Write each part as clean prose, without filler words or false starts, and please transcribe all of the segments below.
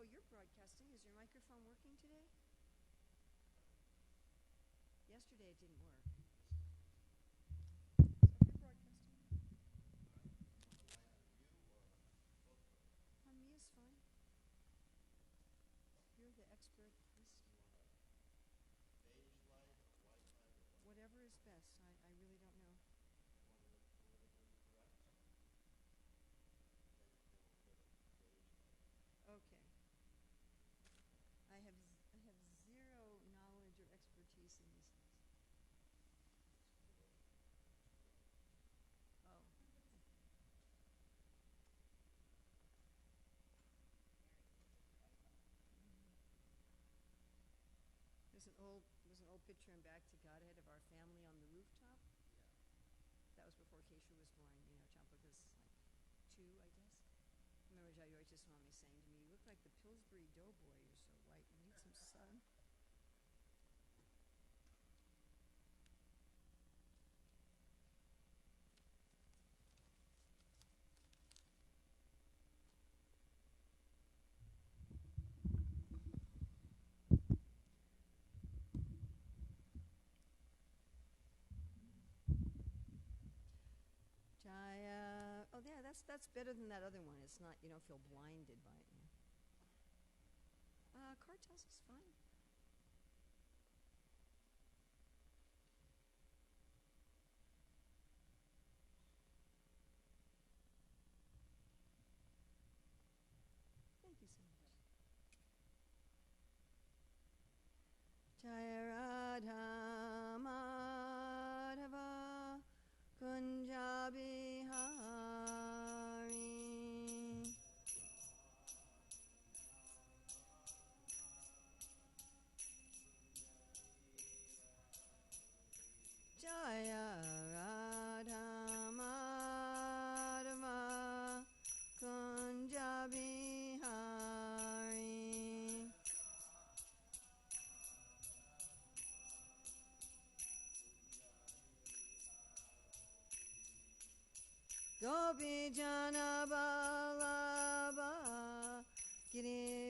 you're broadcasting. Is your microphone working today? Yesterday it didn't work. So you're broadcasting. On me is fine. You're the expert. Whatever is best. I really don't know. Okay. I have zero knowledge or expertise in these things. Oh. There's an old picture in Back to Godhead of our family on the rooftop. That was before Keshu was born. Champaka's like 2, I guess. I remember Jayoichi Swami saying to me, "You look like the Pillsbury Doughboy. You're so white. You need some sun." Jaya. Oh, yeah, that's better than that other one. It's not, you don't feel blinded by it. Cartels is fine. Thank you so much. Jaya Radha Madhava Kunjabi Hari. Jaya Radha Madhava Kunjabi Hari. Gopi Jana Vallabha Girivaradari.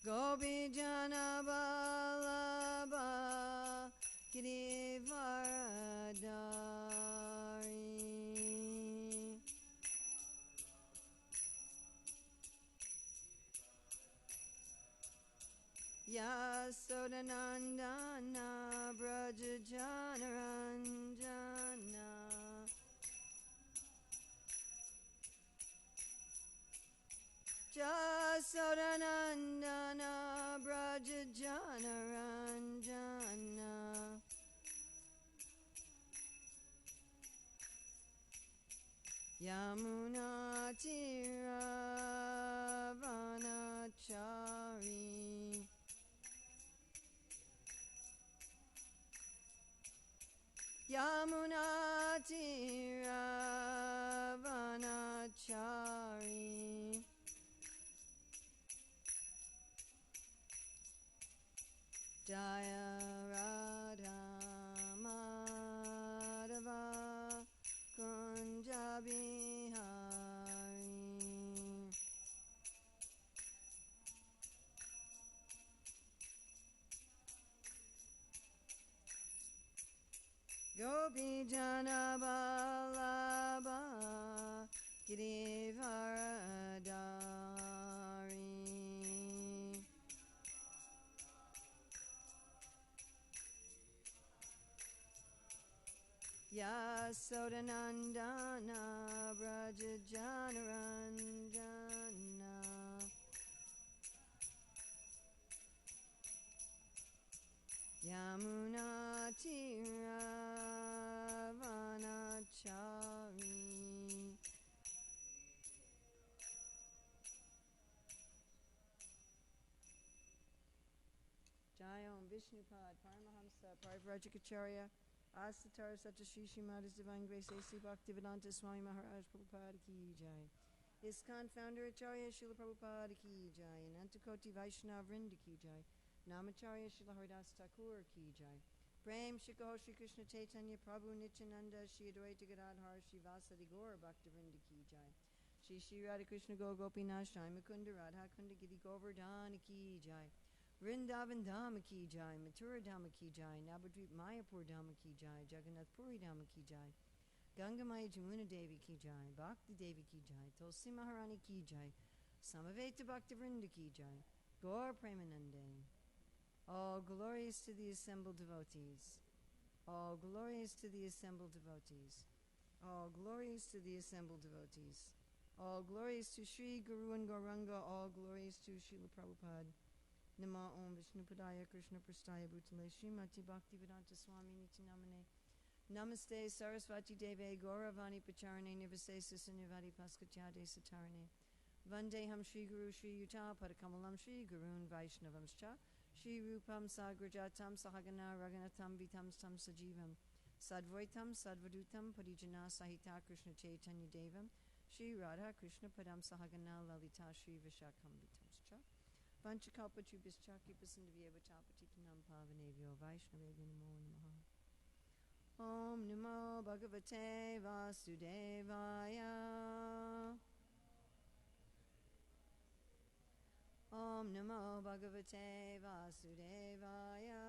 Gopi Jana Vallabha Girivaradari. Yasodanandana Braja Janaranjana. Yasodanandana Braja Janaranjana. Yamuna Tiravanachari. Yamuna Tiravanachari. Jaya Radha Madhava Kunjabi Hari. Gopi Jana Vallabha Girivaradari. Yasodanandana Braja Janaranjana. Yamuna Tiravanachari. Jai Om Vishnupad Paramahamsa Parivrajikacharya Asatara Satyashishi Mata's Divine Grace A.C. Bhaktivedanta Swami Maharaj Prabhupada Ki Jai. ISKCON Founder Acharya Srila Prabhupada Ki Jai. Anantakoti Vaishnava Vrinda Ki Jai. Namacharya Srila Haridas Thakur ki jai. Prem Shikaho Shri Krishna Chaitanya Prabhu Nityananda Shri Advaita Gadadhar Shri Vasadi Gaur Bhaktivinoda ki jai. Shri Shri Radha Krishna Go Gopinath Shri Mukunda Radha Kunda Giri Govardhana ki jai. Vrindavan Dhama ki jai. Mathura Dhama ki jai. Navadvip Mayapur Dhama ki jai. Jagannath Puri Dhama ki jai. Gangamaya Jamuna Devi ki jai. Bhakti Devi ki jai. Tulsi Maharani ki jai. Samaveta Bhaktivinoda ki jai. Gaur Premanande. All glories to the assembled devotees. All glories to the assembled devotees. All glories to the assembled devotees. All glories to Sri Guru and Gauranga. All glories to Srila Prabhupada. Nama Om Vishnupadaya Krishna Prastaya Bhutale Srimati Bhaktivedanta Swami Nityanamane. Namaste Sarasvati Deve Gauravani Pacharane Nivasesa Nivadi Paskatyade Satarane. Vandeham Shri Guru Shri Yuta Padakamalam Shri Gurun Vaishnavamscha. Shri Rupam Sagrajatam Sahagana Raganatam Vitam Tam Sajivam Sadvaitam Sadvadutam Parijana Sahita Krishna Chaitanya Devam Shri Radha Krishna Padam Sahagana Lalita Shri Vishakam Vitamscha Vanchakalpa Chubhischa Kipasindavya Vachapatitanam Pavanevyo Vaishnavevyo Namo Namaha. Om Namo Bhagavate Vasudevaya. Om Namo Bhagavate Vasudevaya.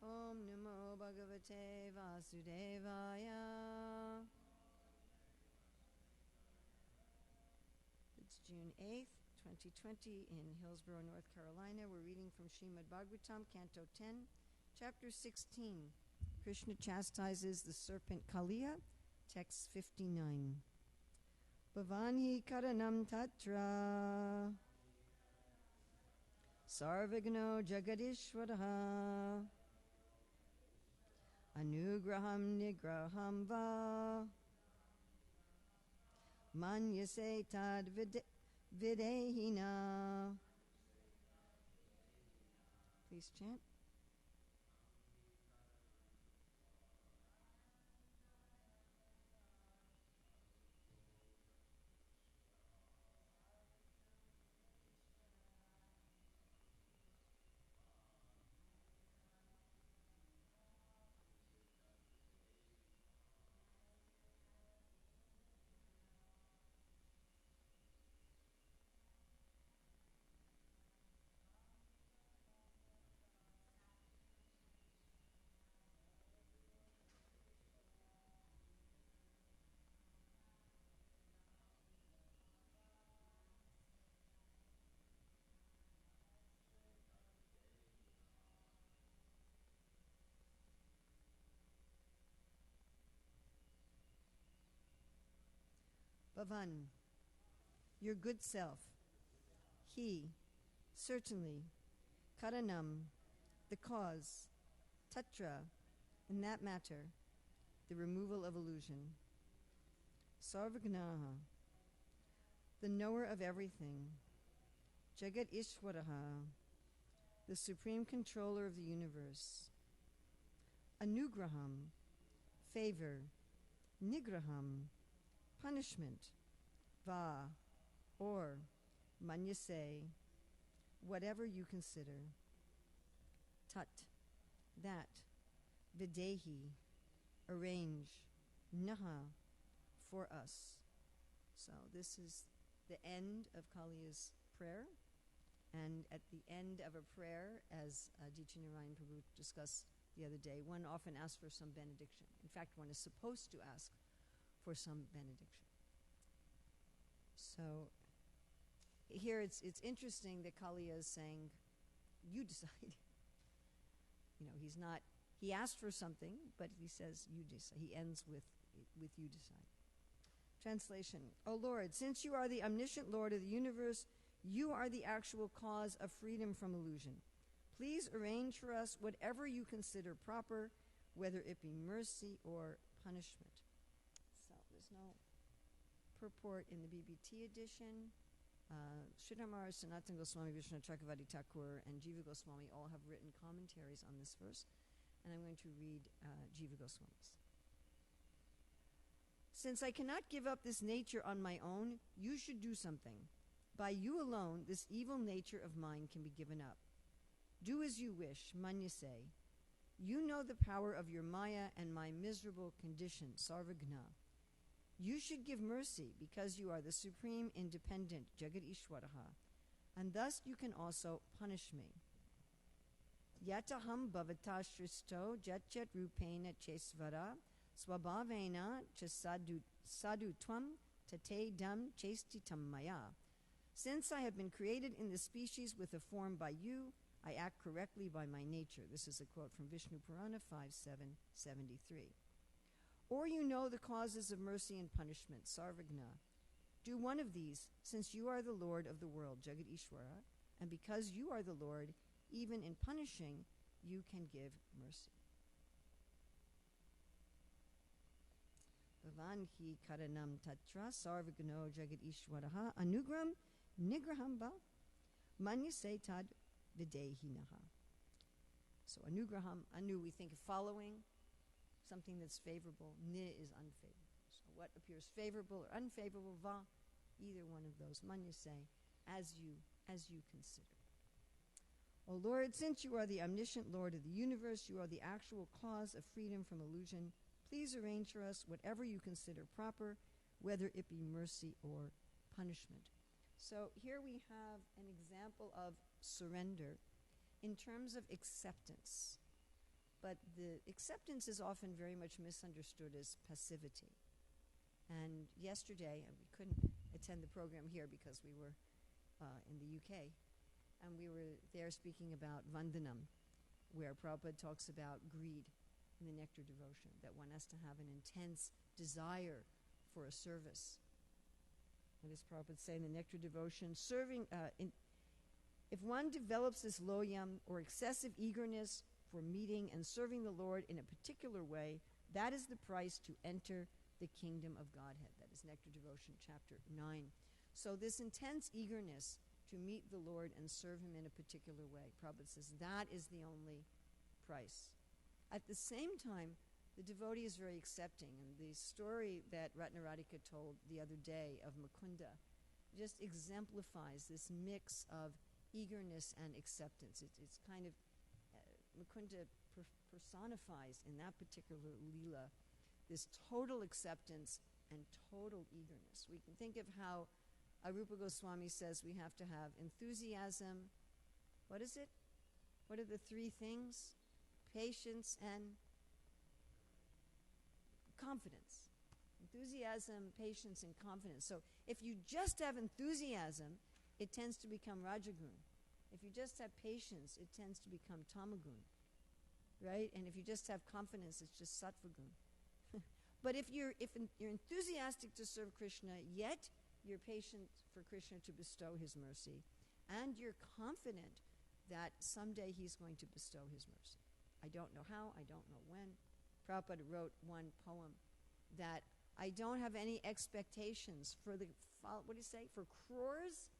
Om Namo Bhagavate Vasudevaya. It's June 8th, 2020 in Hillsborough, North Carolina. We're reading from Srimad Bhagavatam, Canto 10, Chapter 16. Krishna chastises the serpent Kaliya, text 59. Bhavanhi karanam tatra sarvagno jagadishvaraha anugraham nigraham va manyase tad videhina. Please chant. Bhavan, your good self. He, certainly. Karanam, the cause. Tatra, in that matter, the removal of illusion. Sarvagnaha, the knower of everything. Jagat Ishwaraha, the supreme controller of the universe. Anugraham, favor. Nigraham, punishment. Va, or manyase, whatever you consider. Tat, that. Videhi, arrange. Naha, for us. So this is the end of Kaliya's prayer. And at the end of a prayer, as D.T. Narayan Prabhu discussed the other day, one often asks for some benediction. In fact, one is supposed to ask for some benediction. So here it's interesting that Kaliya is saying, you decide. He asked for something, but he says, you decide. He ends with you decide. Translation. O Lord, since you are the omniscient Lord of the universe, you are the actual cause of freedom from illusion. Please arrange for us whatever you consider proper, whether it be mercy or punishment. So there's no purport in the BBT edition. Sridhar Sanatana Goswami, Vishnu Chakravarti Thakur, and Jiva Goswami all have written commentaries on this verse, and I'm going to read Jiva Goswami's. Since I cannot give up this nature on my own, you should do something. By you alone, this evil nature of mine can be given up. Do as you wish, Manyase. You know the power of your Maya and my miserable condition, Sarvagna. You should give mercy because you are the supreme independent Jagat Ishwaraha, and thus you can also punish me. Yataham bhavata shristo jatchat rupena chesvara swabhavena chasadutvam tate dam chestitam maya. Since I have been created in the species with a form by you, I act correctly by my nature. This is a quote from Vishnu Purana 5.7.73. Or you know the causes of mercy and punishment, Sarvagna. Do one of these, since you are the Lord of the world, Jagat Ishwara, and because you are the Lord, even in punishing, you can give mercy. Bhavanhi karanam tatra sarvagno Jagat Ishwaraha anugram nigrahamba manyase tad videhinaha. So anugraham, anu, we think of following, something that's favorable. Ni is unfavorable. So what appears favorable or unfavorable, va, either one of those. Manyase, as you consider. O Lord, since you are the omniscient Lord of the universe, you are the actual cause of freedom from illusion, please arrange for us whatever you consider proper, whether it be mercy or punishment. So here we have an example of surrender in terms of acceptance. But the acceptance is often very much misunderstood as passivity. And yesterday, we couldn't attend the program here because we were in the UK, and we were there speaking about Vandanam, where Prabhupada talks about greed in the nectar devotion, that one has to have an intense desire for a service. What does Prabhupada say in the nectar devotion? If one develops this loyam, or excessive eagerness for meeting and serving the Lord in a particular way, that is the price to enter the kingdom of Godhead. That is Nectar Devotion, chapter 9. So this intense eagerness to meet the Lord and serve him in a particular way, Prabhupada says, that is the only price. At the same time, the devotee is very accepting, and the story that Ratnaradhika told the other day of Mukunda just exemplifies this mix of eagerness and acceptance. It's kind of, Mukunda personifies in that particular lila this total acceptance and total eagerness. We can think of how Arupa Goswami says we have to have enthusiasm. What is it? What are the three things? Patience and confidence. Enthusiasm, patience, and confidence. So if you just have enthusiasm, it tends to become Rajagun. If you just have patience, it tends to become Tamagun. Right? And if you just have confidence, it's just Sattvagun. But if you're enthusiastic to serve Krishna, yet you're patient for Krishna to bestow his mercy, and you're confident that someday he's going to bestow his mercy. I don't know how, I don't know when. Prabhupada wrote one poem that I don't have any expectations for for crores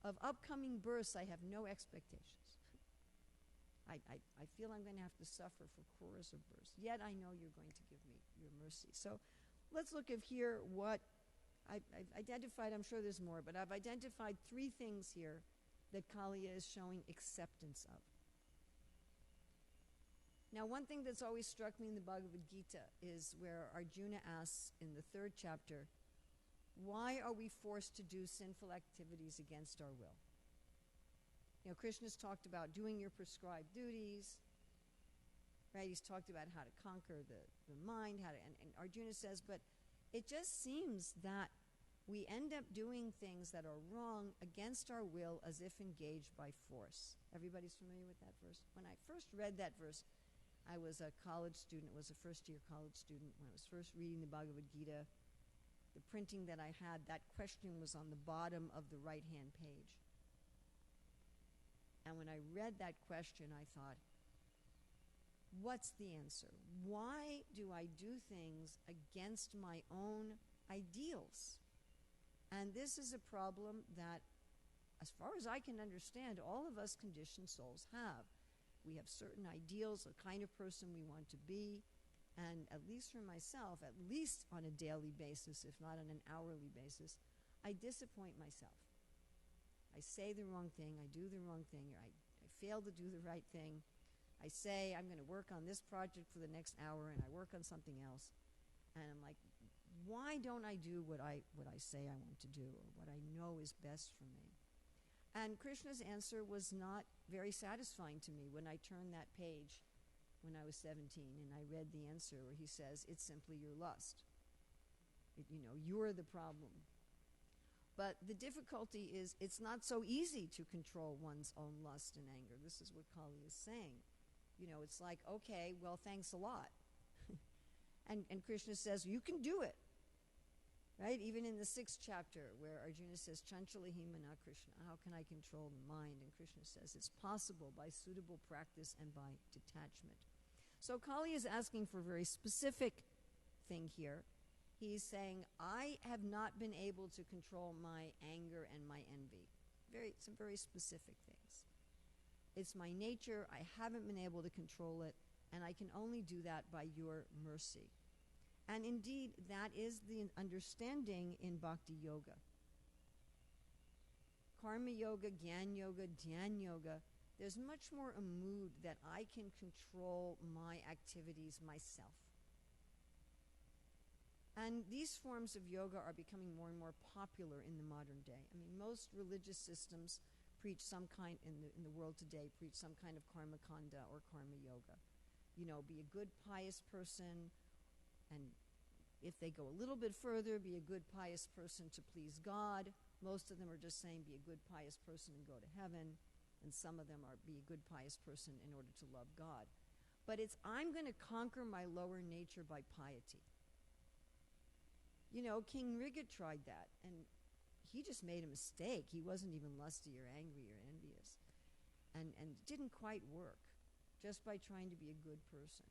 of upcoming births. I have no expectations. I feel I'm going to have to suffer for crores of births. Yet I know you're going to give me your mercy. So let's look at here what I've identified. I'm sure there's more, but I've identified three things here that Kaliya is showing acceptance of. Now, one thing that's always struck me in the Bhagavad Gita is where Arjuna asks in the 3rd chapter, why are we forced to do sinful activities against our will? You know, Krishna's talked about doing your prescribed duties, right? He's talked about how to conquer the mind, and Arjuna says, but it just seems that we end up doing things that are wrong against our will as if engaged by force. Everybody's familiar with that verse? When I first read that verse, I was a college student, was a first-year college student. When I was first reading the Bhagavad Gita, the printing that I had, that question was on the bottom of the right-hand page. And when I read that question, I thought, what's the answer? Why do I do things against my own ideals? And this is a problem that, as far as I can understand, all of us conditioned souls have. We have certain ideals, a kind of person we want to be, and at least for myself, at least on a daily basis, if not on an hourly basis, I disappoint myself. I say the wrong thing, I do the wrong thing, or I fail to do the right thing. I say I'm going to work on this project for the next hour, and I work on something else. And I'm like, why don't I do what I say I want to do, or what I know is best for me? And Krishna's answer was not very satisfying to me when I turned that page when I was 17, and I read the answer where he says, it's simply your lust. You're the problem. But the difficulty is it's not so easy to control one's own lust and anger. This is what Kali is saying. It's like, okay, well, thanks a lot. and Krishna says, you can do it. Right? Even in the 6th chapter where Arjuna says, Chanchalahi mana Krishna, how can I control the mind? And Krishna says, it's possible by suitable practice and by detachment. So Kali is asking for a very specific thing here. He's saying, I have not been able to control my anger and my envy. Some very specific things. It's my nature. I haven't been able to control it, and I can only do that by your mercy. And indeed, that is the understanding in Bhakti Yoga. Karma Yoga, Gyan Yoga, Dhyan Yoga, there's much more a mood that I can control my activities myself. And these forms of yoga are becoming more and more popular in the modern day. I mean, most religious systems preach some kind, in the world today, preach some kind of karma kanda or karma yoga. Be a good, pious person, and if they go a little bit further, be a good, pious person to please God. Most of them are just saying, be a good, pious person and go to heaven. And some of them are, be a good, pious person in order to love God. But it's, I'm going to conquer my lower nature by piety. King Rigat tried that, and he just made a mistake. He wasn't even lusty or angry or envious. And it didn't quite work, just by trying to be a good person.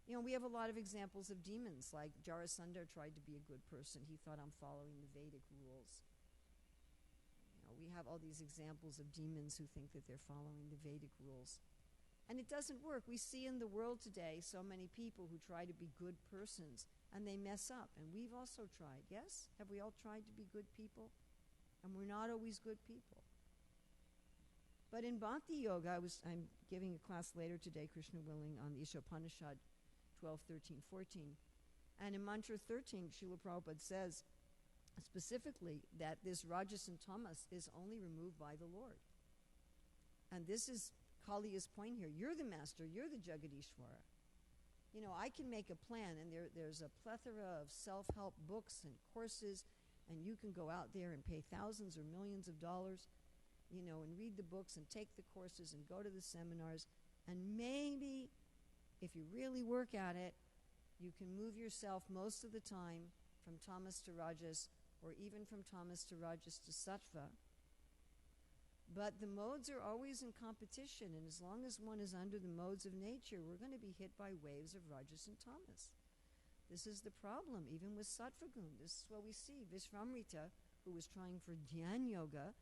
We have a lot of examples of demons, like Jarasandha tried to be a good person. He thought, I'm following the Vedic rules. We have all these examples of demons who think that they're following the Vedic rules. And it doesn't work. We see in the world today so many people who try to be good persons, and they mess up. And we've also tried, yes? Have we all tried to be good people? And we're not always good people. But in Bhakti Yoga, I'm giving a class later today, Krishna willing, on the Ishopanishad 12, 13, 14. And in Mantra 13, Srila Prabhupada says specifically that this rajas and tamas is only removed by the Lord. And this is Kaliya's point here. You're the master. You're the Jagadishwara. I can make a plan, and there's a plethora of self-help books and courses, and you can go out there and pay thousands or millions of dollars, and read the books and take the courses and go to the seminars, and maybe, if you really work at it, you can move yourself most of the time from tamas to rajas, or even from tamas to rajas to sattva. But the modes are always in competition, and as long as one is under the modes of nature, we're going to be hit by waves of rajas and tamas. This is the problem, even with sattva gun. This is what we see. Vishvamrita, who was trying for Dhyan Yoga,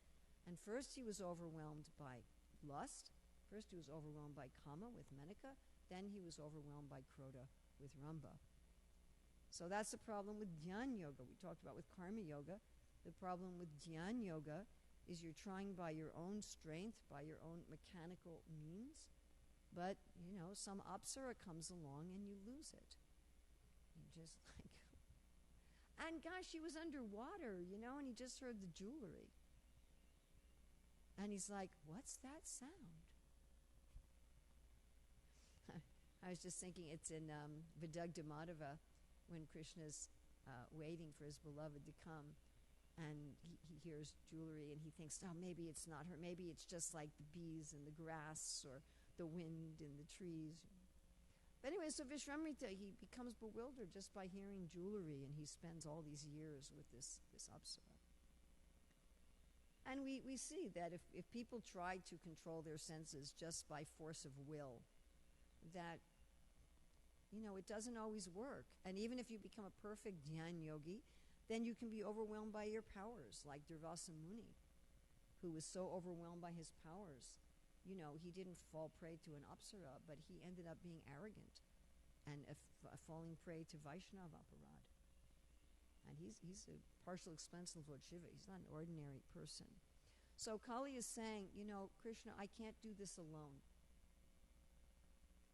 and first he was overwhelmed by lust, first he was overwhelmed by kama with Menaka, then he was overwhelmed by krodha with Ramba. So that's the problem with Dhyan Yoga. We talked about with Karma Yoga. The problem with Dhyan Yoga is you're trying by your own strength, by your own mechanical means, but, some apsara comes along and you lose it. You just and gosh, he was underwater, and he just heard the jewelry. And he's like, what's that sound? I was just thinking it's in Vidagdha Madhava, when Krishna's waiting for his beloved to come, and he hears jewelry, and he thinks, oh, maybe it's not her. Maybe it's just like the bees in the grass or the wind in the trees. But anyway, so Vishvamrita, he becomes bewildered just by hearing jewelry, and he spends all these years with this apsara. And we see that if people try to control their senses just by force of will, that it doesn't always work. And even if you become a perfect dhyan yogi, then you can be overwhelmed by your powers, like Durvasa Muni, who was so overwhelmed by his powers. He didn't fall prey to an apsara, but he ended up being arrogant and falling prey to Vaishnava aparad. And he's a partial expense of Lord Shiva. He's not an ordinary person. So Kali is saying, Krishna, I can't do this alone.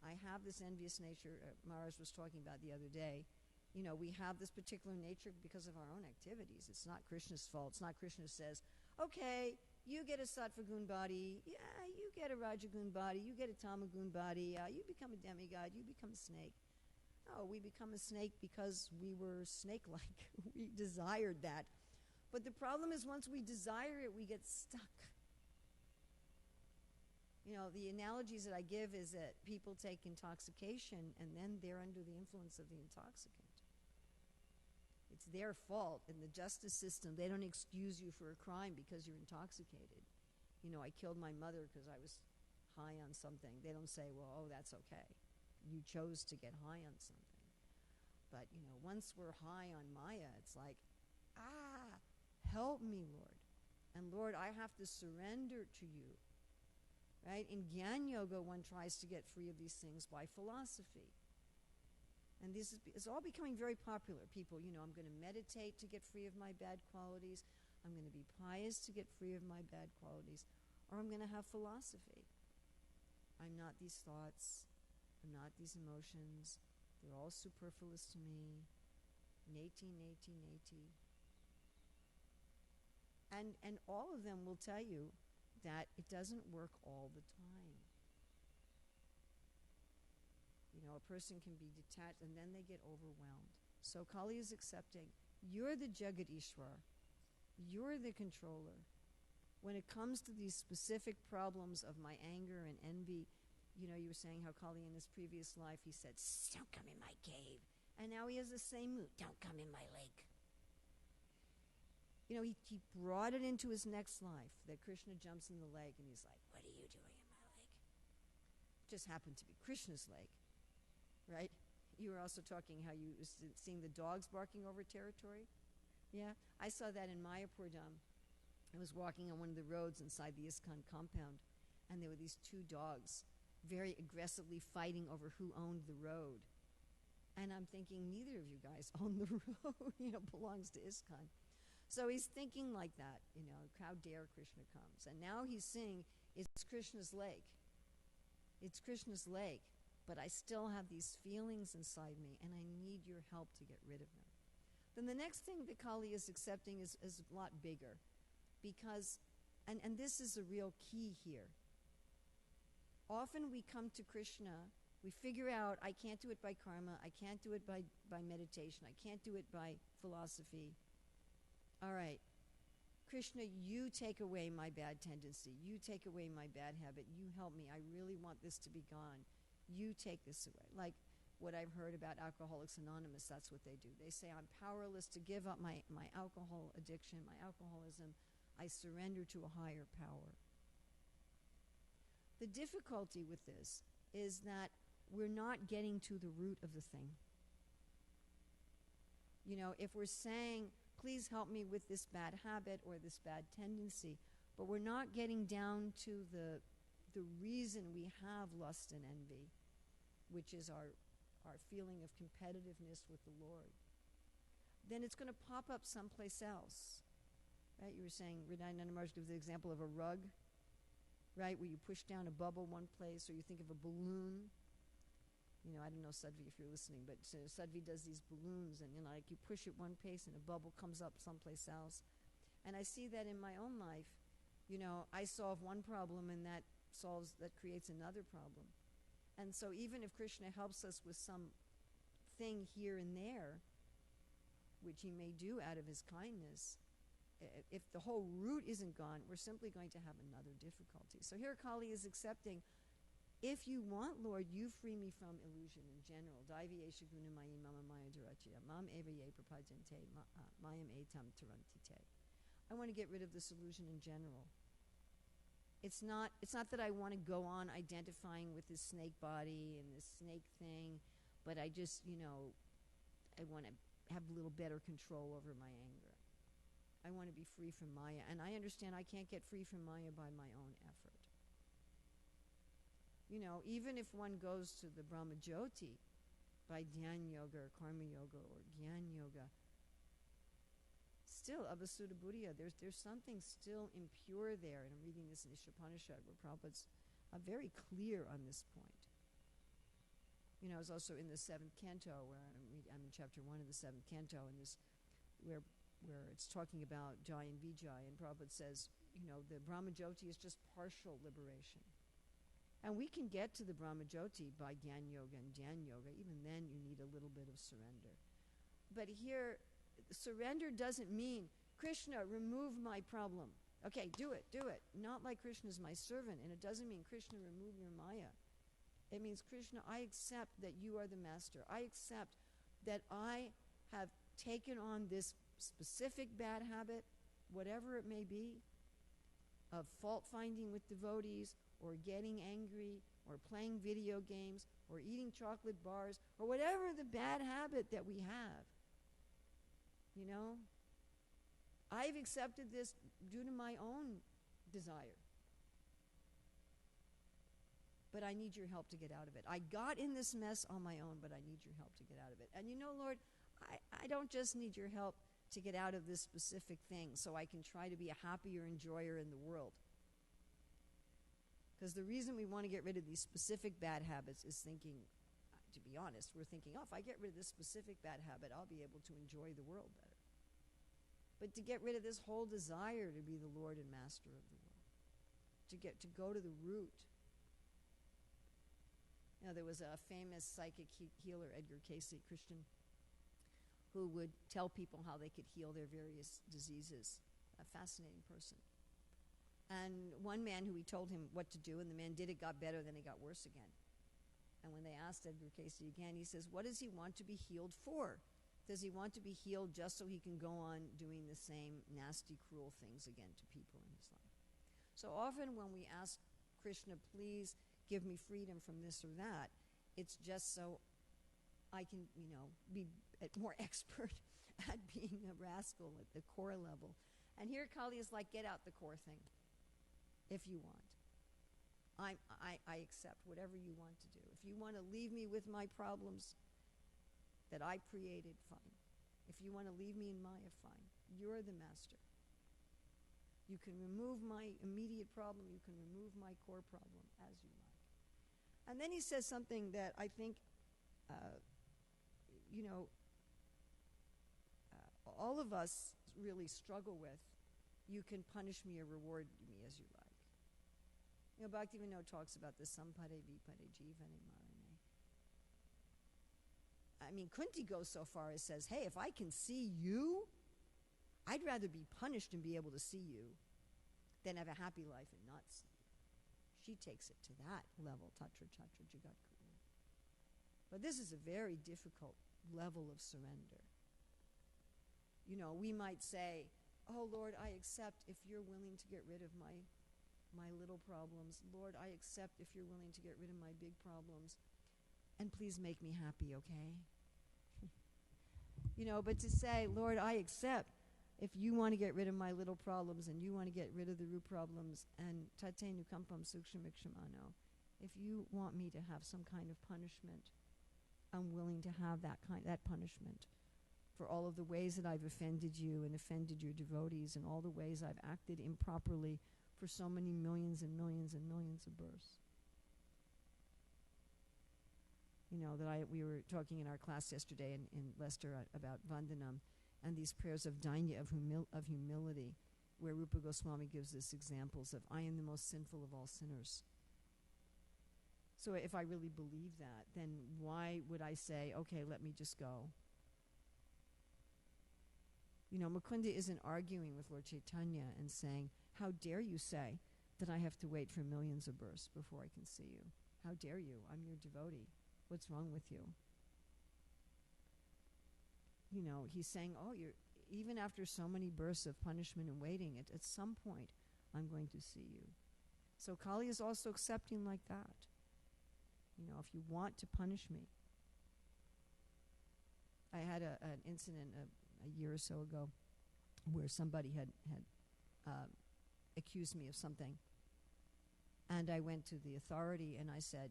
I have this envious nature Maharaj was talking about the other day. We have this particular nature because of our own activities. It's not Krishna's fault. It's not Krishna says, okay, you get a sattva-gun body, yeah, you get a rajagun body, you get a tamagun body, you become a demigod, you become a snake. No, we become a snake because we were snake-like. We desired that. But the problem is once we desire it, we get stuck. The analogies that I give is that people take intoxication and then they're under the influence of the intoxicant. It's their fault. In the justice system, they don't excuse you for a crime because you're intoxicated. I killed my mother because I was high on something. They don't say, well, that's okay. You chose to get high on something. But, once we're high on Maya, it's like, help me, Lord. And Lord, I have to surrender to you. Right? In Gyan Yoga, one tries to get free of these things by philosophy. And this is all becoming very popular. People, I'm going to meditate to get free of my bad qualities. I'm going to be pious to get free of my bad qualities. Or I'm going to have philosophy. I'm not these thoughts. I'm not these emotions. They're all superfluous to me. Neti, neti, neti. And all of them will tell you that it doesn't work all the time. A person can be detached and then they get overwhelmed. So Kali is accepting, you're the Jagat Ishwar. You're the controller. When it comes to these specific problems of my anger and envy, you were saying how Kali in his previous life, he said, don't come in my cave. And now he has the same mood, don't come in my lake. He brought it into his next life that Krishna jumps in the lake and he's like, what are you doing in my lake? It just happened to be Krishna's lake, right? You were also talking how you were seeing the dogs barking over territory. Yeah, I saw that in Mayapur Dham. I was walking on one of the roads inside the ISKCON compound, and there were these two dogs very aggressively fighting over who owned the road. And I'm thinking, neither of you guys own the road, belongs to ISKCON. So he's thinking like that, how dare Krishna comes. And now he's seeing, it's Krishna's lake. It's Krishna's lake, but I still have these feelings inside me, and I need your help to get rid of them. Then the next thing that Kali is accepting is a lot bigger, because, and this is a real key here. Often we come to Krishna, we figure out, I can't do it by karma, I can't do it by meditation, I can't do it by philosophy. All right, Krishna, you take away my bad tendency. You take away my bad habit. You help me. I really want this to be gone. You take this away. Like what I've heard about Alcoholics Anonymous, that's what they do. They say, I'm powerless to give up my alcohol addiction, my alcoholism. I surrender to a higher power. The difficulty with this is that we're not getting to the root of the thing. If we're saying, please help me with this bad habit or this bad tendency, but we're not getting down to the reason we have lust and envy, which is our feeling of competitiveness with the Lord, then it's going to pop up someplace else. Right? You were saying, Hridayanath Maharaj gives the example of a rug, right, where you push down a bubble one place, or you think of a balloon. I don't know, Sadhvi, if you're listening, but Sadhvi does these balloons, and like you push it one place and a bubble comes up someplace else. And I see that in my own life. I solve one problem and that creates another problem. And so even if Krishna helps us with some thing here and there, which he may do out of his kindness, if the whole root isn't gone, we're simply going to have another difficulty. So here Kali is accepting, if you want, Lord, you free me from illusion in general. Daiviyesha gunamayi mama maya durachya, mam eva ye prapajante, mayam etam tarantite. I want to get rid of this illusion in general. It's not that I want to go on identifying with this snake body and this snake thing, but I just, I want to have a little better control over my anger. I want to be free from Maya. And I understand I can't get free from Maya by my own effort. Even if one goes to the Brahma Jyoti by Dhyan Yoga or Karma Yoga or Gyan Yoga, still, Abhasuddha Buddhya, there's something still impure there. And I'm reading this in Ishopanishad, where Prabhupada's very clear on this point. I was also in the 7th canto, where I'm in chapter 1 of the 7th canto, and this where it's talking about Jai and Vijay, and Prabhupada says, the Brahmajyoti is just partial liberation. And we can get to the Brahmajyoti by Gyan Yoga and Dhyan Yoga. Even then, you need a little bit of surrender. But here, surrender doesn't mean, Krishna, remove my problem. Okay, do it. Not like Krishna is my servant. And it doesn't mean, Krishna, remove your Maya. It means, Krishna, I accept that you are the master. I accept that I have taken on this specific bad habit, whatever it may be, of fault-finding with devotees, or getting angry, or playing video games, or eating chocolate bars, or whatever the bad habit that we have. I've accepted this due to my own desire. But I need your help to get out of it. I got in this mess on my own, but I need your help to get out of it. And Lord, I don't just need your help to get out of this specific thing so I can try to be a happier enjoyer in the world. Because the reason we want to get rid of these specific bad habits is thinking, to be honest, we're thinking, if I get rid of this specific bad habit, I'll be able to enjoy the world better. But to get rid of this whole desire to be the Lord and Master of the world, to go to the root. There was a famous psychic healer, Edgar Cayce, Christian, who would tell people how they could heal their various diseases. A fascinating person. And one man who he told him what to do, and the man did it, got better, then it got worse again. And when they asked Edgar Cayce again, he says, what does he want to be healed for? Does he want to be healed just so he can go on doing the same nasty, cruel things again to people in his life? So often when we ask Krishna, please give me freedom from this or that, it's just so I can, be more expert at being a rascal at the core level. And here Kali is like, get out the core thing, if you want. I accept whatever you want to do. If you want to leave me with my problems that I created, fine. If you want to leave me in Maya, fine. You're the master. You can remove my immediate problem. You can remove my core problem as you like. And then he says something that I think, all of us really struggle with. You can punish me or reward me as you like. Bhaktivinoda talks about the sampade vipade jivane marane. Kunti goes so far as says, hey, if I can see you, I'd rather be punished and be able to see you than have a happy life and not see you. She takes it to that level, tatra chatra jagat kuru. But this is a very difficult level of surrender. We might say, oh, Lord, I accept if you're willing to get rid of my little problems. Lord, I accept if you're willing to get rid of my big problems. And please make me happy, okay? But to say, Lord, I accept if you want to get rid of my little problems and you want to get rid of the root problems, and tate nukampam sukshamikshamano, if you want me to have some kind of punishment, I'm willing to have that punishment for all of the ways that I've offended you and offended your devotees and all the ways I've acted improperly for so many millions and millions and millions of births. We were talking in our class yesterday in Leicester about Vandanam and these prayers of Dainya, of humility, where Rupa Goswami gives us examples of, I am the most sinful of all sinners. So if I really believe that, then why would I say, okay, let me just go? Mukunda isn't arguing with Lord Chaitanya and saying, how dare you say that I have to wait for millions of births before I can see you? How dare you? I'm your devotee. What's wrong with you? He's saying, even after so many births of punishment and waiting, at some point, I'm going to see you. So Kali is also accepting like that. If you want to punish me. I had an incident a year or so ago where somebody had accused me of something. And I went to the authority and I said,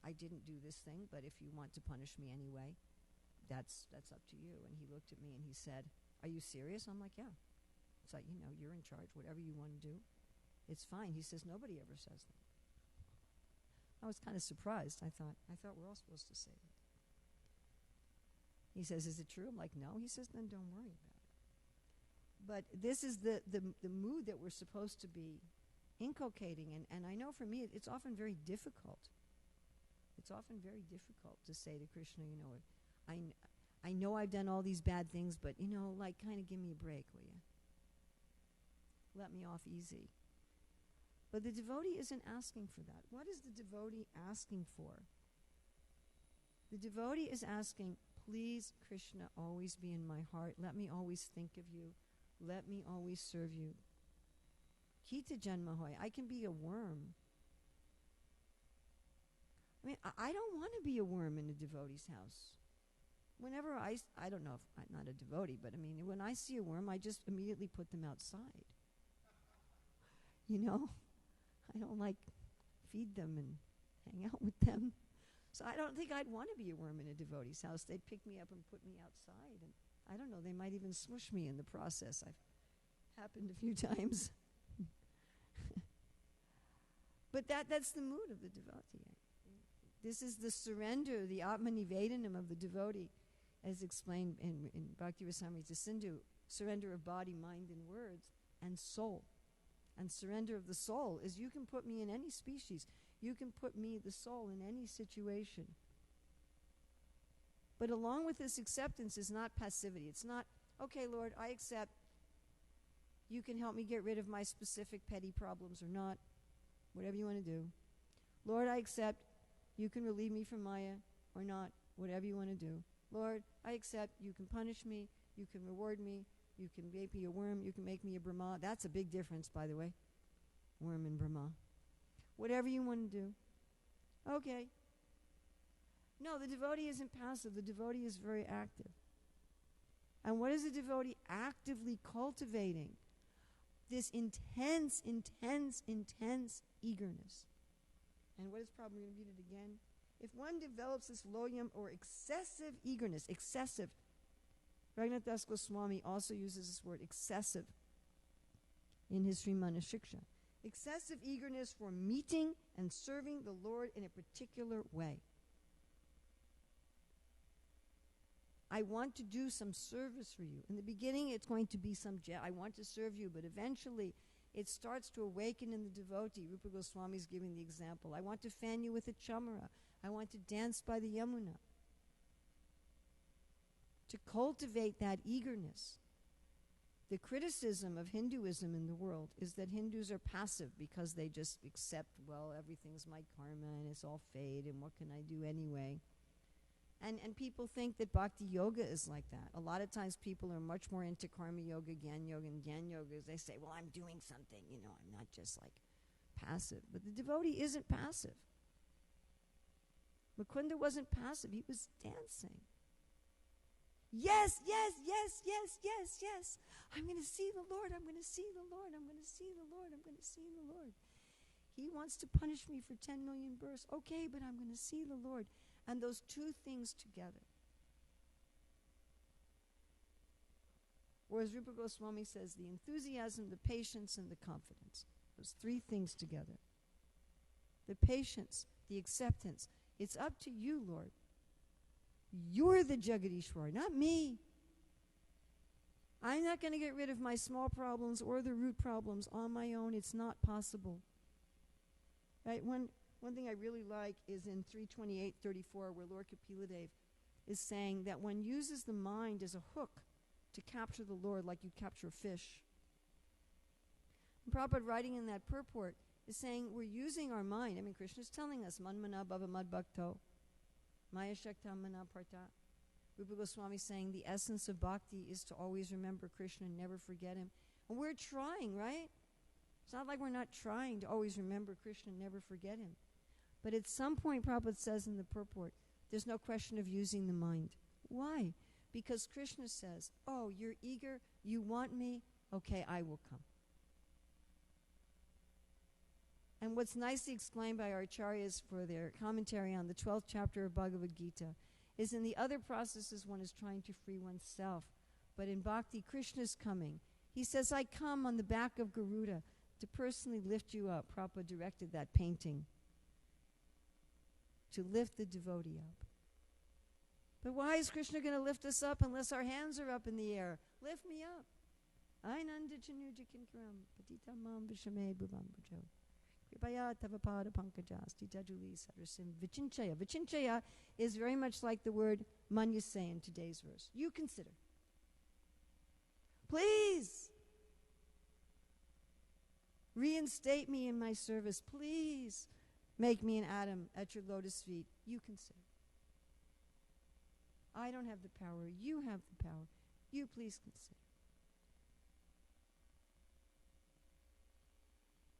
I didn't do this thing, but if you want to punish me anyway, that's up to you. And he looked at me and he said, are you serious? I'm like, yeah. It's like, you're in charge, whatever you want to do. It's fine. He says, nobody ever says that. I was kind of surprised. I thought we're all supposed to say that. He says, is it true? I'm like, no. He says, then don't worry about it. But this is the mood that we're supposed to be inculcating. And I know for me, it's often very difficult. It's often very difficult to say to Krishna, I know I've done all these bad things, but, kind of give me a break, will you? Let me off easy. But the devotee isn't asking for that. What is the devotee asking for? The devotee is asking, please, Krishna, always be in my heart. Let me always think of you. Let me always serve you. Kita Janmahoy, I can be a worm. I mean, I don't want to be a worm in a devotee's house. Whenever I don't know if I'm not a devotee, but I mean, when I see a worm, I just immediately put them outside. I don't feed them and hang out with them. So I don't think I'd want to be a worm in a devotee's house. They'd pick me up and put me outside. And I don't know, they might even smush me in the process. I've happened a few times. But that's the mood of the devotee. This is the surrender, the Atmanivedanam of the devotee, as explained in Bhakti Rasamrita Sindhu, surrender of body, mind, and words, and soul. And surrender of the soul is, you can put me in any species. You can put me, the soul, in any situation. But along with this acceptance is not passivity. It's not, okay, Lord, I accept. You can help me get rid of my specific petty problems or not. Whatever you want to do. Lord, I accept. You can relieve me from Maya or not. Whatever you want to do. Lord, I accept. You can punish me. You can reward me. You can make me a worm. You can make me a Brahma. That's a big difference, by the way. Worm and Brahma. Whatever you want to do. Okay. No, the devotee isn't passive. The devotee is very active. And what is the devotee actively cultivating? This intense, intense, intense eagerness. And what is Prabhupada going to read it again? If one develops this loyam, or excessive eagerness, excessive. Raghunath Das Goswami also uses this word, excessive, in his Srimana Shiksha. Excessive eagerness for meeting and serving the Lord in a particular way. I want to do some service for you. In the beginning, it's going to be I want to serve you, but eventually it starts to awaken in the devotee. Rupa Goswami is giving the example. I want to fan you with a chamara. I want to dance by the Yamuna. To cultivate that eagerness. The criticism of Hinduism in the world is that Hindus are passive because they just accept, well, everything's my karma and it's all fate and what can I do anyway? And people think that Bhakti Yoga is like that. A lot of times people are much more into Karma Yoga, Gyan Yoga, and Gyan Yoga. They say, well, I'm doing something, I'm not just passive. But the devotee isn't passive. Mukunda wasn't passive. He was dancing. Yes, yes, yes, yes, yes, yes. I'm going to see the Lord. I'm going to see the Lord. I'm going to see the Lord. I'm going to see the Lord. He wants to punish me for 10 million births. Okay, but I'm going to see the Lord. And those two things together. Or as Rupa Goswami says, the enthusiasm, the patience, and the confidence. Those three things together. The patience, the acceptance. It's up to you, Lord. You're the Jagadishwar, not me. I'm not going to get rid of my small problems or the root problems on my own. It's not possible. Right? One thing I really like is in 328:34, where Lord Kapiladev is saying that one uses the mind as a hook to capture the Lord like you capture a fish. And Prabhupada, writing in that purport, is saying we're using our mind. I mean, Krishna is telling us, Manmana Bhava Mad Bhakto, Maya Shakta Mana Parta. Rupa Goswami is saying the essence of bhakti is to always remember Krishna and never forget him. And we're trying, right? It's not like we're not trying to always remember Krishna and never forget him. But at some point, Prabhupada says in the purport, there's no question of using the mind. Why? Because Krishna says, oh, you're eager, you want me, okay, I will come. And what's nicely explained by our acharyas for their commentary on the 12th chapter of Bhagavad Gita is in the other processes one is trying to free oneself. But in Bhakti, Krishna's coming. He says, I come on the back of Garuda to personally lift you up. Prabhupada directed that painting to lift the devotee up. But why is Krishna going to lift us up unless our hands are up in the air? Lift me up. Ainanda chanuja kinkaram patita mam vishame bhubam bhujo. Kripaya tavapada pankajas titajuli sarasim vichinchaya. Vichinchaya is very much like the word manyase in today's verse. You consider. Please reinstate me in my service. Please make me an atom at your lotus feet. You consider. I don't have the power. You have the power. You please consider.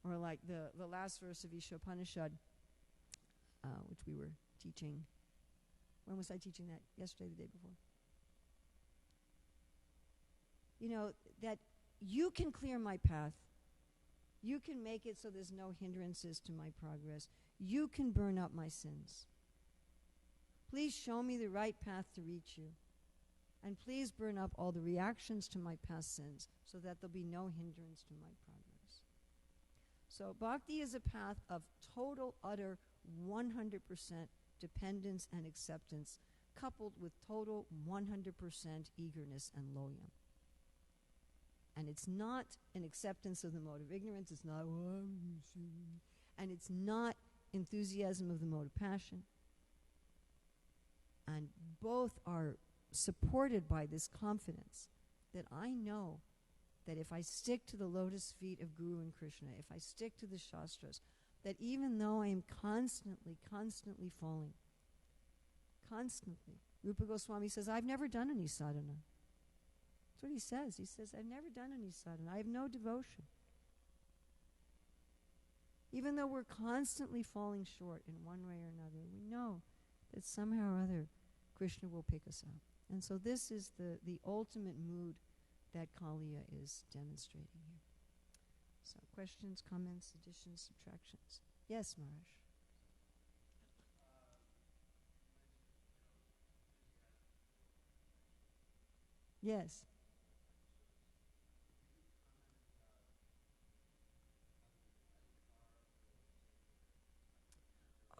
Or like the last verse of Ishopanishad, which we were teaching. When was I teaching that? Yesterday, the day before. You know, that you can clear my path. You can make it so there's no hindrances to my progress. You can burn up my sins. Please show me the right path to reach you. And please burn up all the reactions to my past sins so that there'll be no hindrance to my progress. So bhakti is a path of total, utter, 100% dependence and acceptance, coupled with total 100% eagerness and loyam. And it's not an acceptance of the mode of ignorance, it's not, and it's not enthusiasm of the mode of passion. And both are supported by this confidence that I know that if I stick to the lotus feet of Guru and Krishna, if I stick to the Shastras, that even though I am constantly falling, constantly, Rupa Goswami says, I've never done any sadhana. That's what he says. He says, I've never done any sadhana. I have no devotion. Even though we're constantly falling short in one way or another, we know that somehow or other Krishna will pick us up. And so this is the ultimate mood that Kaliya is demonstrating here. So questions, comments, additions, subtractions. Yes, Maharaj. Yes.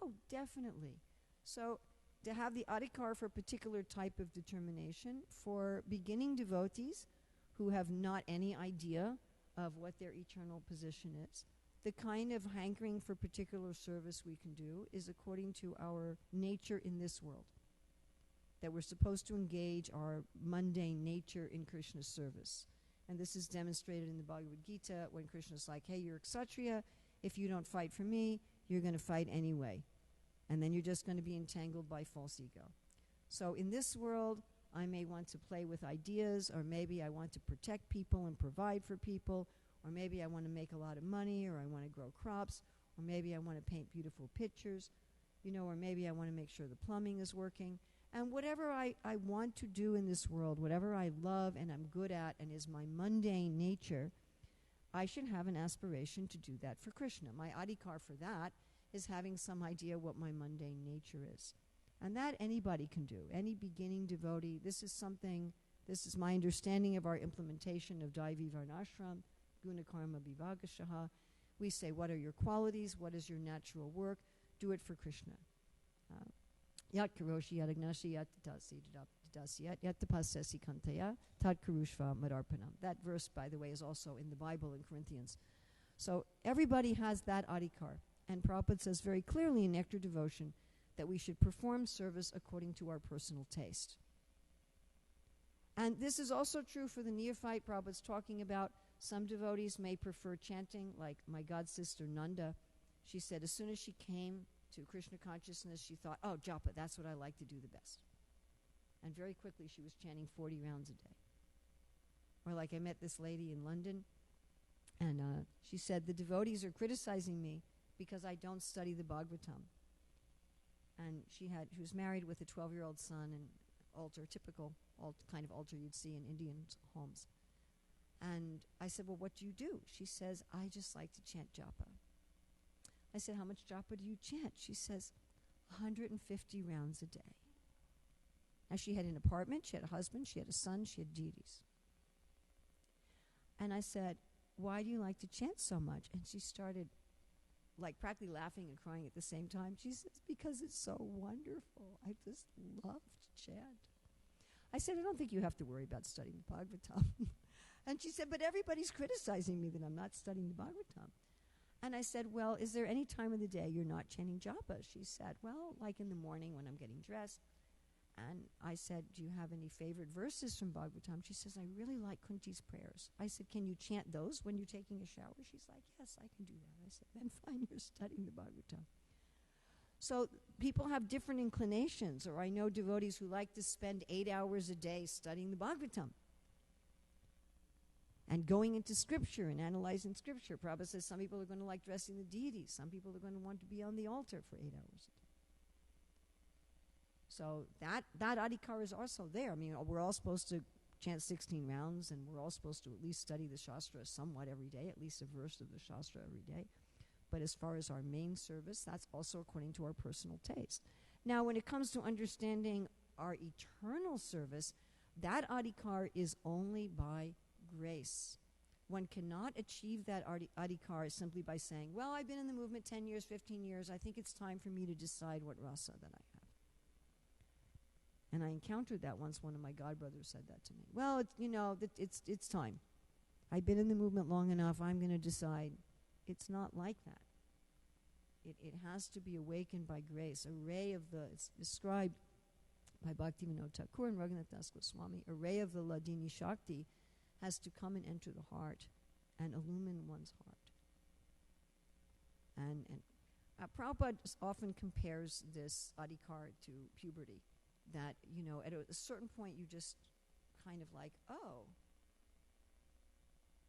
Oh, definitely. So to have the adhikar for a particular type of determination for beginning devotees who have not any idea of what their eternal position is, the kind of hankering for particular service we can do is according to our nature in this world. That we're supposed to engage our mundane nature in Krishna's service. And this is demonstrated in the Bhagavad Gita when Krishna's like, hey, you're a kshatriya. If you don't fight for me, you're going to fight anyway. And then you're just going to be entangled by false ego. So in this world, I may want to play with ideas, or maybe I want to protect people and provide for people, or maybe I want to make a lot of money, or I want to grow crops, or maybe I want to paint beautiful pictures, or maybe I want to make sure the plumbing is working. And whatever I want to do in this world, whatever I love and I'm good at and is my mundane nature, I should have an aspiration to do that for Krishna. My adhikar for that is having some idea what my mundane nature is. And that anybody can do, any beginning devotee. This is my understanding of our implementation of Daivi Varnashram, Guna Karma Vivāgashaha. We say, what are your qualities? What is your natural work? Do it for Krishna. Yat karoshi yat agnashi yat tatasi dadasi yat tapassasi kantaya tad karushva madarpanam. That verse, by the way, is also in the Bible in Corinthians. So everybody has that adhikar. And Prabhupada says very clearly in Nectar Devotion that we should perform service according to our personal taste. And this is also true for the neophyte. Prabhupada's talking about some devotees may prefer chanting, like my god sister Nanda. She said as soon as she came to Krishna consciousness, she thought, oh, japa, that's what I like to do the best. And very quickly she was chanting 40 rounds a day. Or like I met this lady in London, and she said, the devotees are criticizing me because I don't study the Bhagavatam. And she was married with a 12-year-old son, and altar, typical kind of altar you'd see in Indian homes. And I said, well, what do you do? She says, I just like to chant japa. I said, how much japa do you chant? She says, 150 rounds a day. Now, she had an apartment, she had a husband, she had a son, she had deities. And I said, why do you like to chant so much? And she started like practically laughing and crying at the same time. She says, because it's so wonderful. I just love to chant. I said, I don't think you have to worry about studying the Bhagavatam. And she said, but everybody's criticizing me that I'm not studying the Bhagavatam. And I said, well, is there any time of the day you're not chanting japa? She said, well, like in the morning when I'm getting dressed. And I said, do you have any favorite verses from Bhagavatam? She says, I really like Kunti's prayers. I said, can you chant those when you're taking a shower? She's like, yes, I can do that. I said, then fine, you're studying the Bhagavatam. So people have different inclinations, or I know devotees who like to spend 8 hours a day studying the Bhagavatam and going into Scripture and analyzing Scripture. Prabhupada says some people are going to like dressing the deities. Some people are going to want to be on the altar for 8 hours a day. So that adhikar is also there. I mean, we're all supposed to chant 16 rounds, and we're all supposed to at least study the Shastra somewhat every day, at least a verse of the Shastra every day. But as far as our main service, that's also according to our personal taste. Now, when it comes to understanding our eternal service, that adhikar is only by grace. One cannot achieve that adhikar simply by saying, well, I've been in the movement 10 years, 15 years. I think it's time for me to decide what rasa that I have. And I encountered that once. One of my godbrothers said that to me. Well, it's time. I've been in the movement long enough. I'm going to decide. It's not like that. It has to be awakened by grace. It's described by Bhaktivinoda Thakur and Raghunath Das Goswami. A ray of the Ladini Shakti has to come and enter the heart and illumine one's heart. And Prabhupada often compares this adhikar to puberty. That, at a certain point you just kind of like, oh,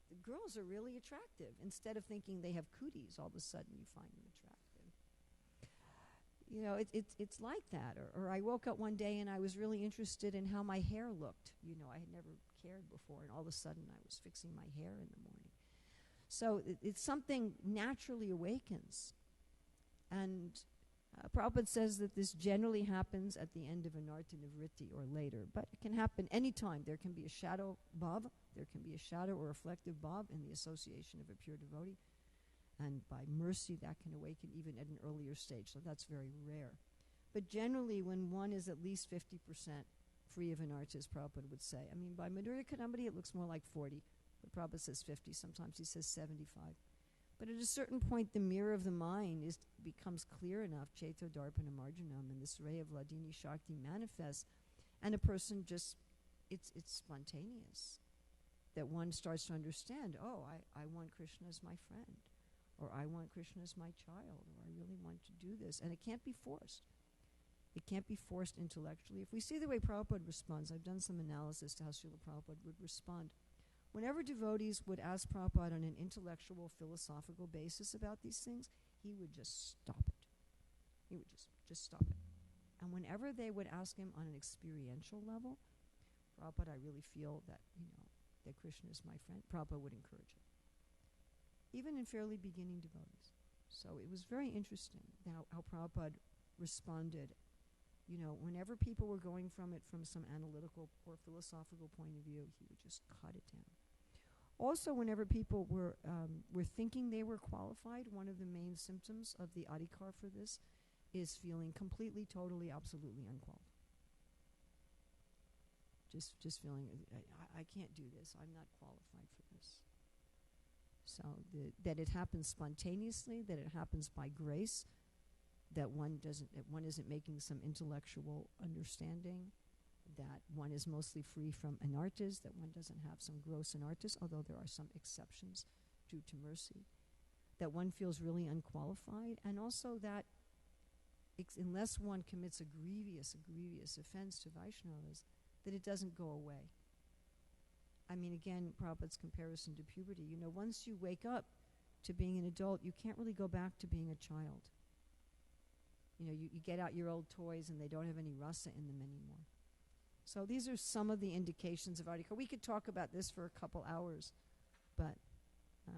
the girls are really attractive. Instead of thinking they have cooties, all of a sudden you find them attractive. It's like that. Or I woke up one day and I was really interested in how my hair looked. I had never cared before, and all of a sudden I was fixing my hair in the morning. So it's something naturally awakens. And Prabhupada says that this generally happens at the end of anartha nivritti or later, but it can happen anytime. There can be a shadow bhav, there can be a shadow or reflective bhav in the association of a pure devotee, and by mercy that can awaken even at an earlier stage, so that's very rare. But generally, when one is at least 50% free of anarthas, Prabhupada would say. I mean, by Madhurya Kadambari it looks more like 40, but Prabhupada says 50, sometimes he says 75. But at a certain point, the mirror of the mind becomes clear enough, Cheto Darpana Marjanam, and this ray of Ladini Shakti manifests, and a person just, it's spontaneous. That one starts to understand, oh, I want Krishna as my friend, or I want Krishna as my child, or I really want to do this. And it can't be forced. It can't be forced intellectually. If we see the way Prabhupada responds, I've done some analysis to how Srila Prabhupada would respond. Whenever devotees would ask Prabhupada on an intellectual, philosophical basis about these things, he would just stop it. He would just stop it. And whenever they would ask him on an experiential level, Prabhupada, I really feel that, that Krishna is my friend, Prabhupada would encourage it. Even in fairly beginning devotees. So it was very interesting how Prabhupada responded. Whenever people were going from it from some analytical or philosophical point of view, he would just cut it down. Also, whenever people were thinking they were qualified, one of the main symptoms of the adhikar for this is feeling completely, totally, absolutely unqualified. Just feeling, I can't do this. I'm not qualified for this. So that it happens spontaneously, that it happens by grace, that one isn't making some intellectual understanding, that one is mostly free from anarthas, that one doesn't have some gross anarthas, although there are some exceptions due to mercy, that one feels really unqualified, and also that unless one commits a grievous offense to Vaishnavas, that it doesn't go away. I mean, again, Prabhupada's comparison to puberty, once you wake up to being an adult, you can't really go back to being a child. You get out your old toys and they don't have any rasa in them anymore. So these are some of the indications of adhikar. We could talk about this for a couple hours, but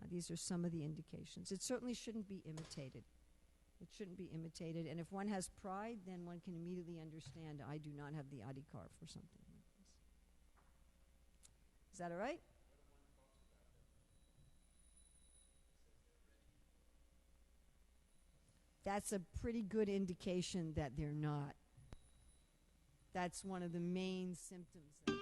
these are some of the indications. It certainly shouldn't be imitated. It shouldn't be imitated. And if one has pride, then one can immediately understand, I do not have the adhikar for something like this. Is that all right? That's a pretty good indication that they're not. That's one of the main symptoms.